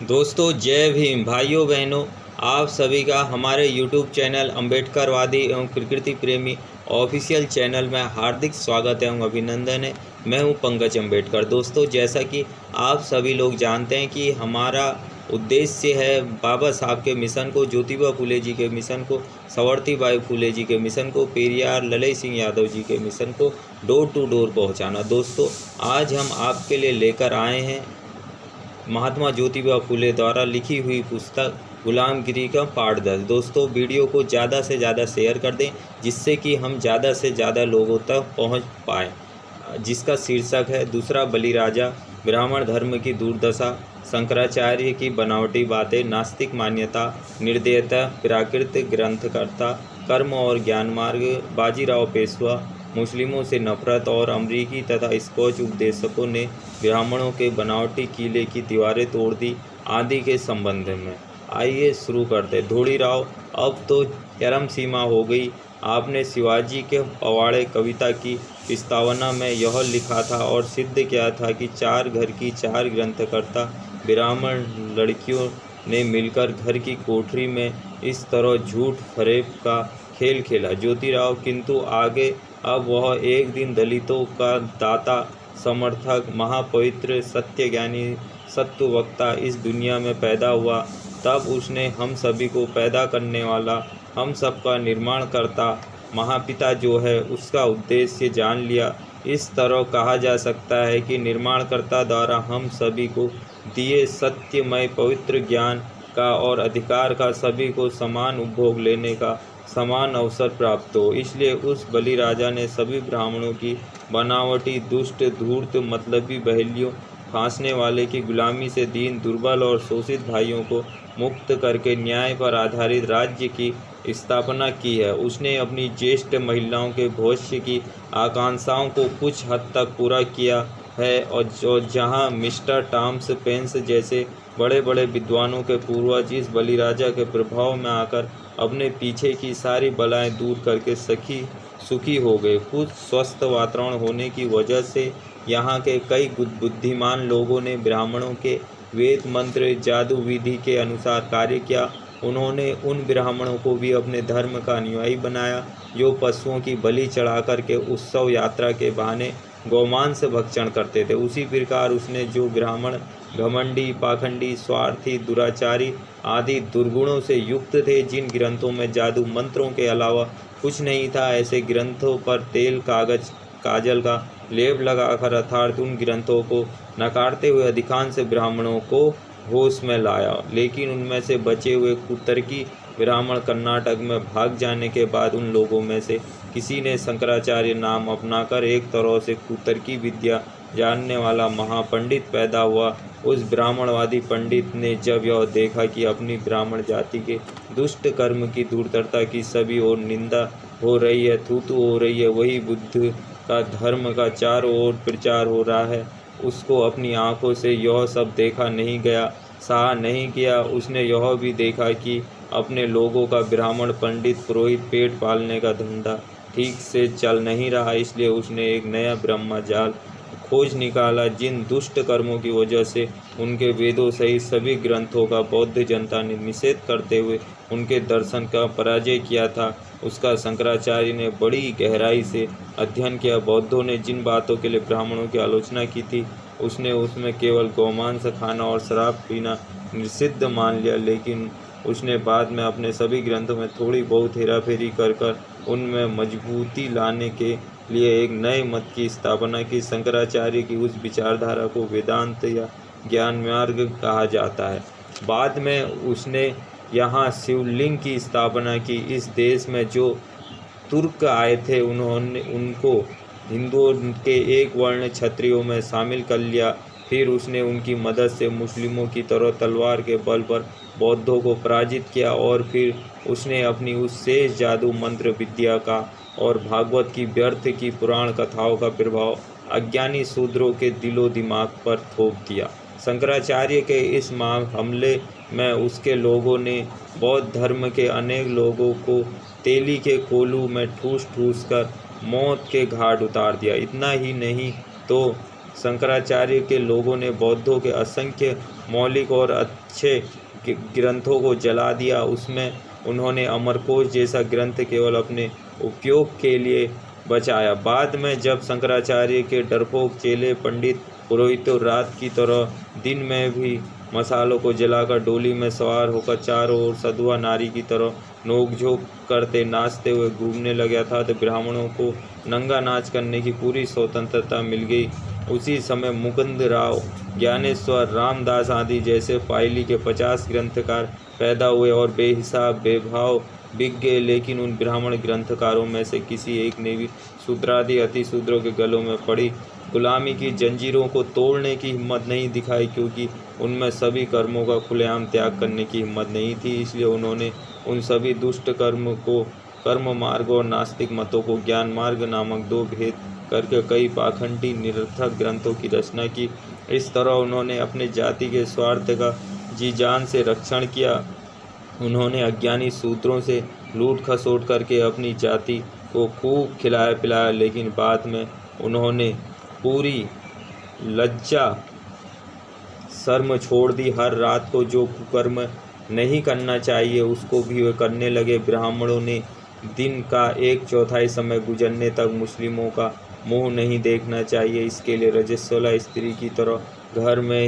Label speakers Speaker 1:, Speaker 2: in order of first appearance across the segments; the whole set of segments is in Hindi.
Speaker 1: दोस्तों जय भीम भाइयों बहनों, आप सभी का हमारे YouTube चैनल अम्बेडकरवादी एवं प्रकृति प्रेमी ऑफिशियल चैनल में हार्दिक स्वागत एवं अभिनंदन है। मैं हूं पंकज अम्बेडकर। दोस्तों जैसा कि आप सभी लोग जानते हैं कि हमारा उद्देश्य है बाबा साहब के मिशन को, ज्योतिबा फुले जी के मिशन को, सावित्रीबाई फुले जी के मिशन को, पेरियार ललई सिंह यादव जी के मिशन को डोर टू डोर पहुँचाना। दोस्तों आज हम आपके लिए लेकर आए हैं महात्मा ज्योतिबा फुले द्वारा लिखी हुई पुस्तक गुलामगिरी का पार्ट 10। दोस्तों वीडियो को ज़्यादा से ज़्यादा शेयर कर दें जिससे कि हम ज़्यादा से ज़्यादा लोगों तक पहुंच पाएँ, जिसका शीर्षक है दूसरा बलिराजा, ब्राह्मण धर्म की दुर्दशा, शंकराचार्य की बनावटी बातें, नास्तिक मान्यता, निर्दयता, प्राकृत ग्रंथकर्ता, कर्म और ज्ञान मार्ग, बाजीराव पेशवा, मुस्लिमों से नफरत और अमरीकी तथा स्कॉच उपदेशकों ने ब्राह्मणों के बनावटी किले की दीवारें तोड़ दी आदि के संबंध में। आइए शुरू करते। धोड़ीराव, अब तो चरम सीमा हो गई। आपने शिवाजी के पवाड़े कविता की प्रस्तावना में यह लिखा था और सिद्ध किया था कि चार घर की चार ग्रंथकर्ता ब्राह्मण लड़कियों ने मिलकर घर की कोठरी में इस तरह झूठ फरेब का खेल खेला। ज्योतिराव किंतु आगे अब वह एक दिन दलितों का दाता, समर्थक, महापवित्र, सत्यज्ञानी, सत्ववक्ता इस दुनिया में पैदा हुआ। तब उसने हम सभी को पैदा करने वाला, हम सबका निर्माण करता महापिता जो है उसका उद्देश्य जान लिया। इस तरह कहा जा सकता है कि निर्माणकर्ता द्वारा हम सभी को दिए सत्यमय पवित्र ज्ञान का और अधिकार का सभी को समान उपभोग लेने का समान अवसर प्राप्त हो। इसलिए उस बलिराजा ने सभी ब्राह्मणों की बनावटी, दुष्ट, धूर्त, मतलबी बहेलियों, फांसने वाले की गुलामी से दीन, दुर्बल और शोषित भाइयों को मुक्त करके न्याय पर आधारित राज्य की स्थापना की है। उसने अपनी ज्येष्ठ महिलाओं के भविष्य की आकांक्षाओं को कुछ हद तक पूरा किया है और जहां मिस्टर टॉमस पेंस जैसे बड़े बड़े विद्वानों के पूर्वज इस बलिराजा के प्रभाव में आकर अपने पीछे की सारी बलाएं दूर करके सुखी हो गए। कुछ स्वस्थ वातावरण होने की वजह से यहाँ के कई बुद्धिमान लोगों ने ब्राह्मणों के वेद मंत्र, जादू विधि के अनुसार कार्य किया। उन्होंने उन ब्राह्मणों को भी अपने धर्म का अनुयायी बनाया जो पशुओं की बलि चढ़ाकर के उत्सव यात्रा के बहाने गौमांस भक्षण करते थे। उसी प्रकार उसने जो ब्राह्मण घमंडी, पाखंडी, स्वार्थी, दुराचारी आदि दुर्गुणों से युक्त थे, जिन ग्रंथों में जादू मंत्रों के अलावा कुछ नहीं था, ऐसे ग्रंथों पर तेल, कागज, काजल का लेप लगाकर अर्थात उन ग्रंथों को नकारते हुए अधिकांश ब्राह्मणों को होश में लाया। लेकिन उनमें से बचे हुए कुतर्की ब्राह्मण कर्नाटक में भाग जाने के बाद उन लोगों में से किसी ने शंकराचार्य नाम अपनाकर एक तरह से कुतर्की विद्या जानने वाला महापंडित पैदा हुआ। उस ब्राह्मणवादी पंडित ने जब यह देखा कि अपनी ब्राह्मण जाति के दुष्ट कर्म की धूर्तता की सभी ओर निंदा हो रही है, थूथू हो रही है, वही बुद्ध का धर्म का चारों ओर प्रचार हो रहा है, उसको अपनी आंखों से यह सब देखा नहीं गया, सहा नहीं किया। उसने यह भी देखा कि अपने लोगों का ब्राह्मण पंडित पुरोहित पेट पालने का धंधा ठीक से चल नहीं रहा। इसलिए उसने एक नया ब्रह्मजाल खोज निकाला, जिन दुष्ट कर्मों की वजह से उनके वेदों सहित सभी ग्रंथों का बौद्ध जनता ने निषेध करते हुए उनके दर्शन का पराजय किया था, उसका शंकराचार्य ने बड़ी गहराई से अध्ययन किया। बौद्धों ने जिन बातों के लिए ब्राह्मणों की आलोचना की थी, उसने उसमें केवल गौमांस खाना और शराब पीना निषिद्ध मान लिया। लेकिन उसने बाद में अपने सभी ग्रंथों में थोड़ी बहुत हेराफेरी कर उनमें मजबूती लाने के लिए एक नए मत की स्थापना की। शंकराचार्य की उस विचारधारा को वेदांत या ज्ञान मार्ग कहा जाता है। बाद में उसने यहाँ शिवलिंग की स्थापना की। इस देश में जो तुर्क आए थे उनको हिंदुओं के एक वर्ण क्षत्रियों में शामिल कर लिया। फिर उसने उनकी मदद से मुस्लिमों की तरह तलवार के बल पर बौद्धों को पराजित किया और फिर उसने अपनी उस शेष जादू मंत्र विद्या का और भागवत की व्यर्थ की पुराण कथाओं का प्रभाव अज्ञानी शूद्रों के दिलो दिमाग पर थोप दिया। शंकराचार्य के इस हमले में उसके लोगों ने बौद्ध धर्म के अनेक लोगों को तेली के कोलू में ठूस कर मौत के घाट उतार दिया। इतना ही नहीं तो शंकराचार्य के लोगों ने बौद्धों के असंख्य मौलिक और अच्छे ग्रंथों को जला दिया। उसमें उन्होंने अमरकोश जैसा ग्रंथ केवल अपने उपयोग के लिए बचाया। बाद में जब शंकराचार्य के डरपोक चेले पंडित पुरोहितों रात की तरह दिन में भी मसालों को जलाकर डोली में सवार होकर चारों ओर सधुआ नारी की तरह नोकझोंक करते नाचते हुए घूमने लगा था, तो ब्राह्मणों को नंगा नाच करने की पूरी स्वतंत्रता मिल गई। उसी समय मुकुंद राव, ज्ञानेश्वर, रामदास आदि जैसे पायली के 50 ग्रंथकार पैदा हुए और बेहिसाब बेभाव बिक गए, लेकिन उन ब्राह्मण ग्रंथकारों में से किसी एक ने भी शूद्रादि अतिशूद्रों के गलों में पड़ी गुलामी की जंजीरों को तोड़ने की हिम्मत नहीं दिखाई, क्योंकि उनमें सभी कर्मों का खुलेआम त्याग करने की हिम्मत नहीं थी। इसलिए उन्होंने उन सभी दुष्ट कर्म मार्ग और नास्तिक मतों को ज्ञान मार्ग नामक 2 भेद करके कई पाखंडी निरर्थक ग्रंथों की रचना की। इस तरह उन्होंने अपने जाति के स्वार्थ का जी जान से रक्षण किया। उन्होंने अज्ञानी शूद्रों से लूट खसोट करके अपनी जाति को खूब खिलाया पिलाया, लेकिन बाद में उन्होंने पूरी लज्जा शर्म छोड़ दी। हर रात को जो कुकर्म नहीं करना चाहिए उसको भी वे करने लगे। ब्राह्मणों ने दिन का 1/4 समय गुजरने तक मुस्लिमों का मुंह नहीं देखना चाहिए। इसके लिए रजस्वला स्त्री की तरह घर में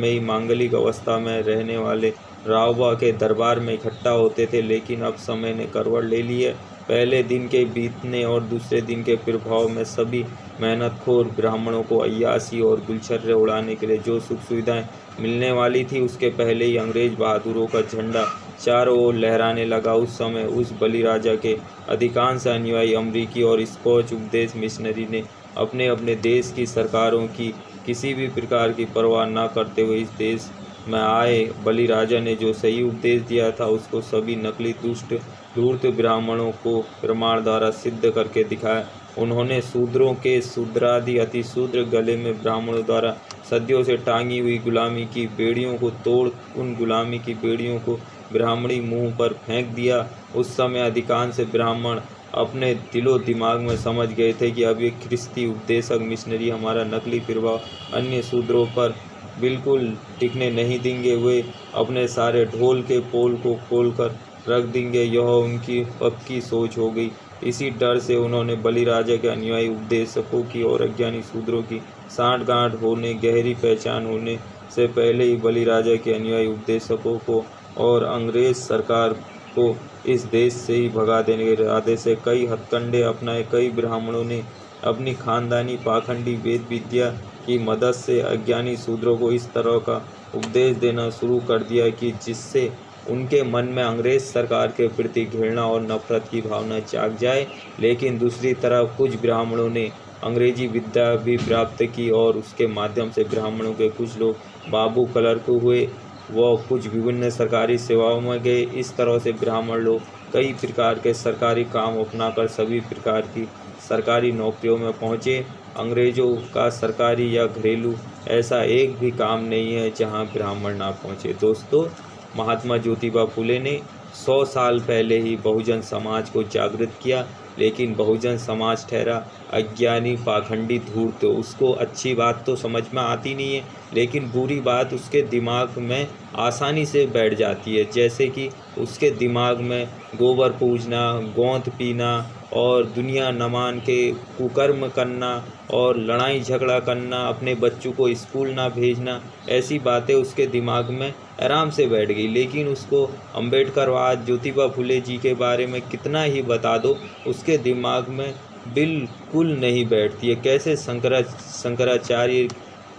Speaker 1: ही मांगलिक अवस्था में रहने वाले रावबा के दरबार में इकट्ठा होते थे। लेकिन अब समय ने करवट ले ली है। पहले दिन के बीतने और दूसरे दिन के प्रभाव में सभी मेहनतखोर ब्राह्मणों को अय्यासी और गुलछर्रे उड़ाने के लिए जो सुख सुविधाएं मिलने वाली थी, उसके पहले ही अंग्रेज बहादुरों का झंडा चारों ओर लहराने लगा। उस समय उस बलिराजा के अधिकांश अनुयायी अमरीकी और स्कॉच उपदेश मिशनरी ने अपने अपने देश की सरकारों की किसी भी प्रकार की परवाह न करते हुए इस देश में आए। बलिराजा ने जो सही उपदेश दिया था उसको सभी नकली दुष्ट धूर्त ब्राह्मणों को प्रमाण द्वारा सिद्ध करके दिखाया। उन्होंने शूद्रों के शूद्रादि अतिशूद्र गले में ब्राह्मणों द्वारा सदियों से टांगी हुई गुलामी की बेड़ियों को तोड़ उन गुलामी की बेड़ियों को ब्राह्मणी मुंह पर फेंक दिया। उस समय अधिकांश ब्राह्मण अपने दिलो दिमाग में समझ गए थे कि अब ये ख्रिस्ती उपदेशक मिशनरी हमारा नकली प्रभाव अन्य शूद्रों पर बिल्कुल टिकने नहीं देंगे। वे अपने सारे ढोल के पोल को खोलकर रख देंगे। यह उनकी पक्की सोच हो गई। इसी डर से उन्होंने बलिराजा के अनुयायी उपदेशकों की और अज्ञानी शूद्रों की सांठगांठ होने गहरी पहचान होने से पहले ही बलिराजा के अनुयायी उपदेशकों को और अंग्रेज सरकार को इस देश से ही भगा देने के इरादे से कई हथकंडे अपनाए। कई ब्राह्मणों ने अपनी खानदानी पाखंडी वेद विद्या की मदद से अज्ञानी शूद्रों को इस तरह का उपदेश देना शुरू कर दिया कि जिससे उनके मन में अंग्रेज सरकार के प्रति घृणा और नफरत की भावना जाग जाए। लेकिन दूसरी तरफ कुछ ब्राह्मणों ने अंग्रेजी विद्या भी प्राप्त की और उसके माध्यम से ब्राह्मणों के कुछ लोग बाबू क्लर्क हुए व कुछ विभिन्न सरकारी सेवाओं में गए। इस तरह से ब्राह्मण लोग कई प्रकार के सरकारी काम अपनाकर सभी प्रकार की सरकारी नौकरियों में पहुँचे। अंग्रेजों का सरकारी या घरेलू ऐसा एक भी काम नहीं है जहाँ ब्राह्मण ना पहुँचे। दोस्तों, महात्मा ज्योतिबा फुले ने 100 साल पहले ही बहुजन समाज को जागृत किया, लेकिन बहुजन समाज ठहरा अज्ञानी पाखंडी धूर्त। उसको अच्छी बात तो समझ में आती नहीं है, लेकिन बुरी बात उसके दिमाग में आसानी से बैठ जाती है। जैसे कि उसके दिमाग में गोबर पूजना, गोंद पीना और दुनिया न मान के कुकर्म करना और लड़ाई झगड़ा करना, अपने बच्चों को स्कूल ना भेजना, ऐसी बातें उसके दिमाग में आराम से बैठ गई। लेकिन उसको अम्बेडकरवाद, ज्योतिबा फुले जी के बारे में कितना ही बता दो, उसके दिमाग में बिल्कुल नहीं बैठती है। कैसे शंकराचार्य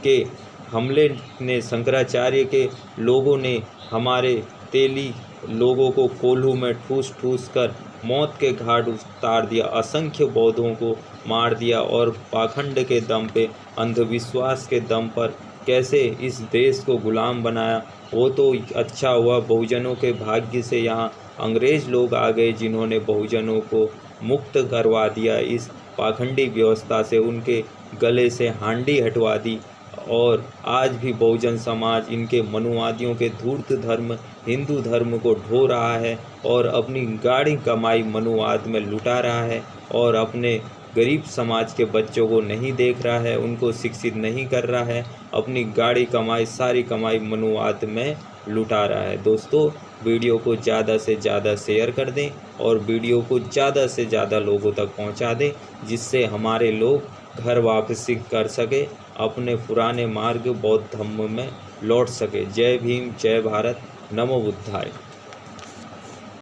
Speaker 1: के हमले ने, शंकराचार्य के लोगों ने हमारे तेली लोगों को कोल्हू में ठूस ठूस कर मौत के घाट उतार दिया, असंख्य बौद्धों को मार दिया और पाखंड के दम पे, अंधविश्वास के दम पर कैसे इस देश को गुलाम बनाया। वो तो अच्छा हुआ बहुजनों के भाग्य से यहाँ अंग्रेज लोग आ गए जिन्होंने बहुजनों को मुक्त करवा दिया इस पाखंडी व्यवस्था से, उनके गले से हांडी हटवा दी। और आज भी बहुजन समाज इनके मनुवादियों के धूर्त धर्म हिंदू धर्म को ढो रहा है और अपनी गाढ़ी कमाई मनुवाद में लुटा रहा है और अपने गरीब समाज के बच्चों को नहीं देख रहा है, उनको शिक्षित नहीं कर रहा है, अपनी गाड़ी कमाई सारी कमाई मनुवाद में लुटा रहा है। दोस्तों, वीडियो को ज़्यादा से ज़्यादा शेयर कर दें और वीडियो को ज़्यादा से ज़्यादा लोगों तक पहुंचा दें, जिससे हमारे लोग घर वापसी कर सके, अपने पुराने मार्ग बौद्ध धम्म में लौट सके। जय भीम, जय भारत, नमो बुद्धाय।